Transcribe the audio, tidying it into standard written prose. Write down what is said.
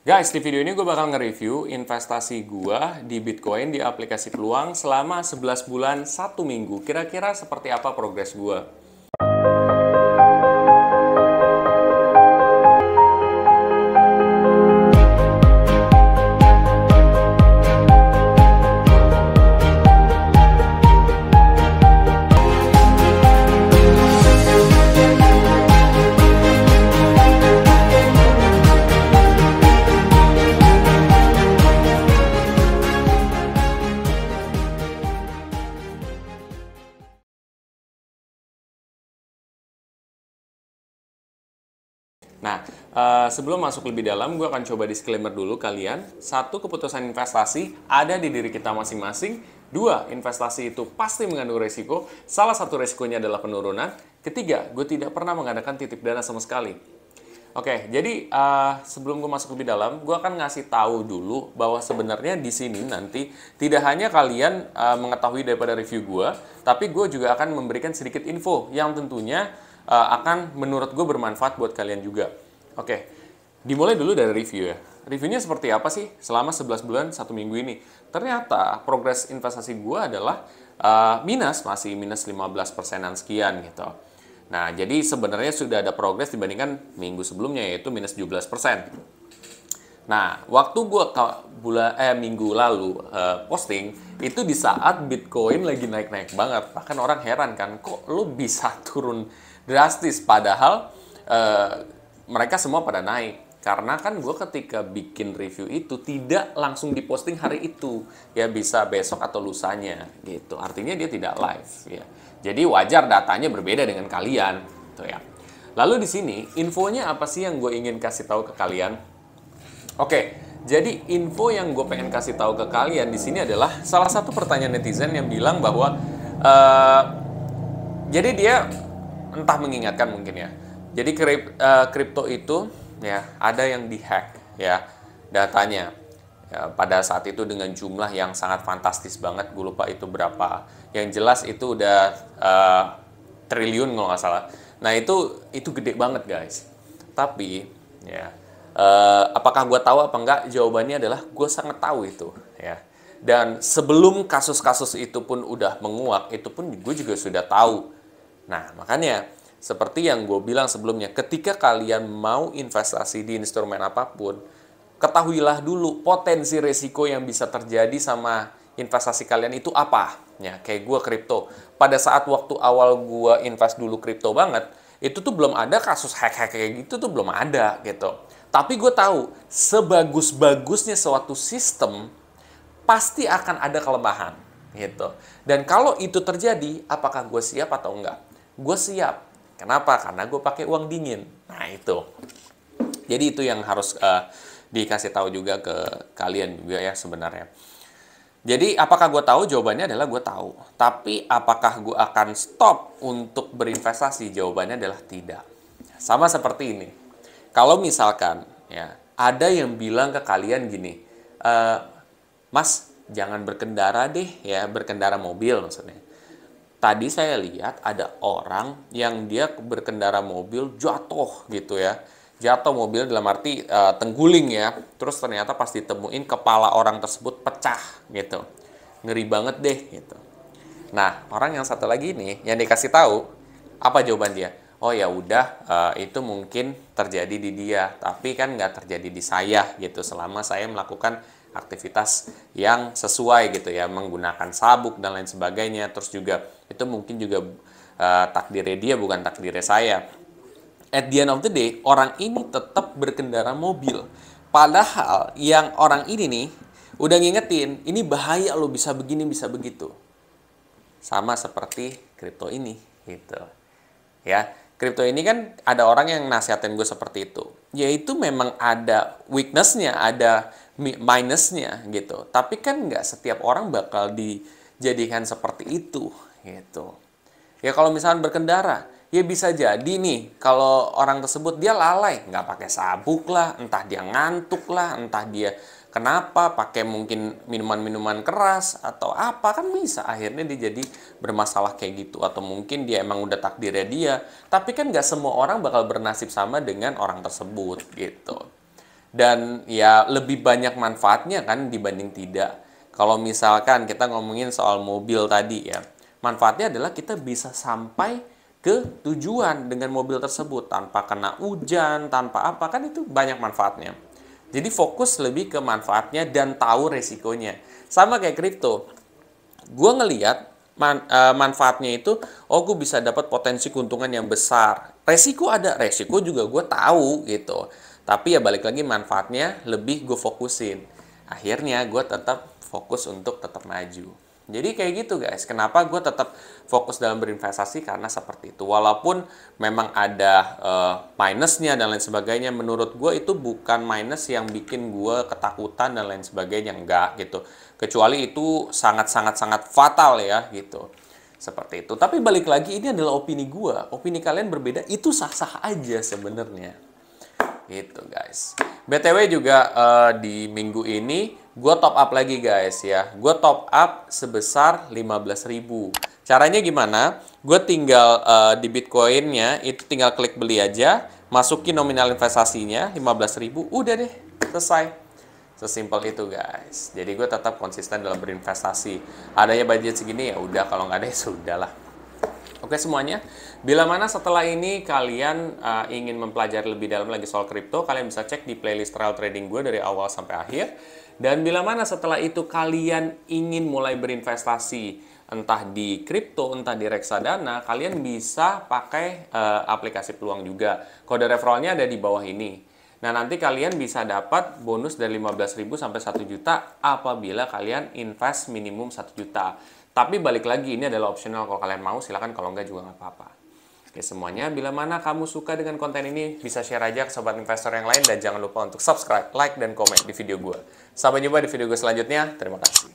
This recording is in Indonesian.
Guys, di video ini gue bakal nge-review investasi gue di Bitcoin di aplikasi Peluang selama 11 bulan 1 minggu. Kira-kira seperti apa progres gue? Nah, sebelum masuk lebih dalam, gue akan coba disclaimer dulu kalian. Satu, keputusan investasi ada di diri kita masing-masing. Dua, investasi itu pasti mengandung resiko. Salah satu resikonya adalah penurunan. Ketiga, gue tidak pernah mengadakan titip dana sama sekali. Oke, jadi sebelum gue masuk lebih dalam, gue akan ngasih tahu dulu bahwa sebenarnya di sini nanti tidak hanya kalian mengetahui daripada review gue, tapi gue juga akan memberikan sedikit info yang tentunya akan menurut gue bermanfaat buat kalian juga. Oke, dimulai dulu dari review ya. Reviewnya seperti apa sih selama 11 bulan 1 minggu ini? Ternyata progres investasi gue adalah masih minus 15%-an sekian gitu. Nah, jadi sebenarnya sudah ada progres dibandingkan minggu sebelumnya, yaitu minus 17%. Nah, waktu gue minggu lalu posting, itu di saat Bitcoin lagi naik-naik banget. Bahkan orang heran kan, kok lo bisa turun drastis, padahal mereka semua pada naik. Karena kan gue ketika bikin review itu tidak langsung diposting hari itu, ya bisa besok atau lusanya gitu. Artinya dia tidak live ya. Jadi wajar datanya berbeda dengan kalian, tuh ya. Lalu di sini infonya apa sih yang gue ingin kasih tahu ke kalian? Oke, jadi info yang gue pengen kasih tahu ke kalian di sini adalah salah satu pertanyaan netizen yang bilang bahwa jadi dia entah mengingatkan mungkin ya. Jadi kripto itu ya ada yang dihack ya datanya. Ya, pada saat itu dengan jumlah yang sangat fantastis banget, gue lupa itu berapa. Yang jelas itu udah triliun kalau nggak salah. Nah itu gede banget guys. Tapi ya apakah gue tahu apa enggak? Jawabannya adalah gue sangat tahu itu ya. Dan sebelum kasus-kasus itu pun udah menguak, itu pun gue juga sudah tahu. Nah makanya seperti yang gue bilang sebelumnya, ketika kalian mau investasi di instrumen apapun, ketahuilah dulu potensi resiko yang bisa terjadi sama investasi kalian itu apa. Ya, kayak gue kripto. Pada saat waktu awal gue invest dulu kripto banget, itu tuh belum ada kasus hack-hack kayak gitu tuh belum ada gitu. Tapi gue tahu, sebagus-bagusnya suatu sistem, pasti akan ada kelemahan gitu. Dan kalau itu terjadi, apakah gue siap atau enggak? Gue siap. Kenapa? Karena gue pakai uang dingin. Nah itu. Jadi itu yang harus dikasih tahu juga ke kalian juga ya sebenarnya. Jadi apakah gue tahu? Jawabannya adalah gue tahu. Tapi apakah gue akan stop untuk berinvestasi? Jawabannya adalah tidak. Sama seperti ini. Kalau misalkan ya ada yang bilang ke kalian gini, Mas jangan berkendara deh ya, berkendara mobil maksudnya. Tadi saya lihat ada orang yang dia berkendara mobil jatuh gitu ya. Jatuh mobil dalam arti tengguling ya. Terus ternyata pas ditemuin kepala orang tersebut pecah gitu. Ngeri banget deh gitu. Nah, orang yang satu lagi ini yang dikasih tahu, apa jawaban dia? Oh ya udah, itu mungkin terjadi di dia, tapi kan nggak terjadi di saya gitu. Selama saya melakukan aktivitas yang sesuai gitu ya, menggunakan sabuk dan lain sebagainya. Terus juga itu mungkin juga takdirnya dia bukan takdirnya saya. At the end of the day, orang ini tetap berkendara mobil. Padahal yang orang ini nih udah ngingetin, ini bahaya lo, bisa begini, bisa begitu. Sama seperti kripto ini gitu. Ya, kripto ini kan ada orang yang nasihatin gue seperti itu. Yaitu memang ada weakness-nya, ada minus-nya gitu. Tapi kan nggak setiap orang bakal dijadikan seperti itu gitu. Ya kalau misalnya berkendara, ya bisa jadi nih kalau orang tersebut dia lalai, nggak pakai sabuk lah, entah dia ngantuk lah, entah dia kenapa, pakai mungkin minuman-minuman keras atau apa, kan bisa akhirnya dia jadi bermasalah kayak gitu. Atau mungkin dia emang udah takdirnya dia, tapi kan nggak semua orang bakal bernasib sama dengan orang tersebut gitu. Dan ya lebih banyak manfaatnya kan dibanding tidak. Kalau misalkan kita ngomongin soal mobil tadi ya, manfaatnya adalah kita bisa sampai ke tujuan dengan mobil tersebut tanpa kena hujan, tanpa apa, kan itu banyak manfaatnya. Jadi fokus lebih ke manfaatnya dan tahu resikonya. Sama kayak kripto. Gue ngeliat manfaatnya itu, oh gue bisa dapat potensi keuntungan yang besar. Resiko ada, resiko juga gue tahu gitu. Tapi ya balik lagi manfaatnya lebih gue fokusin. Akhirnya gue tetap fokus untuk tetap maju. Jadi kayak gitu guys, kenapa gue tetap fokus dalam berinvestasi karena seperti itu. Walaupun memang ada minusnya dan lain sebagainya, menurut gue itu bukan minus yang bikin gue ketakutan dan lain sebagainya, enggak gitu. Kecuali itu sangat-sangat fatal ya gitu. Seperti itu. Tapi balik lagi, ini adalah opini gue. Opini kalian berbeda, itu sah-sah aja sebenarnya. Gitu guys. BTW juga di minggu ini gue top up lagi guys ya. Gue top up sebesar 15.000. Caranya gimana? Gue tinggal di Bitcoin-nya itu tinggal klik beli aja, masukin nominal investasinya 15.000, udah deh, selesai. Sesimpel itu guys. Jadi gue tetap konsisten dalam berinvestasi. Adanya budget segini ya udah, kalau nggak ada ya sudah lah. Oke semuanya, bila mana setelah ini kalian ingin mempelajari lebih dalam lagi soal kripto, kalian bisa cek di playlist trial trading gue dari awal sampai akhir. Dan bila mana setelah itu kalian ingin mulai berinvestasi, entah di kripto, entah di reksadana, kalian bisa pakai aplikasi Peluang juga. Kode referralnya ada di bawah ini. Nah, nanti kalian bisa dapat bonus dari 15.000 sampai 1 juta apabila kalian invest minimum 1 juta. Tapi balik lagi, ini adalah optional. Kalau kalian mau silahkan, kalau enggak juga nggak apa-apa. Oke semuanya, bila mana kamu suka dengan konten ini, bisa share aja ke sobat investor yang lain. Dan jangan lupa untuk subscribe, like, dan komen di video gue. Sampai jumpa di video gue selanjutnya. Terima kasih.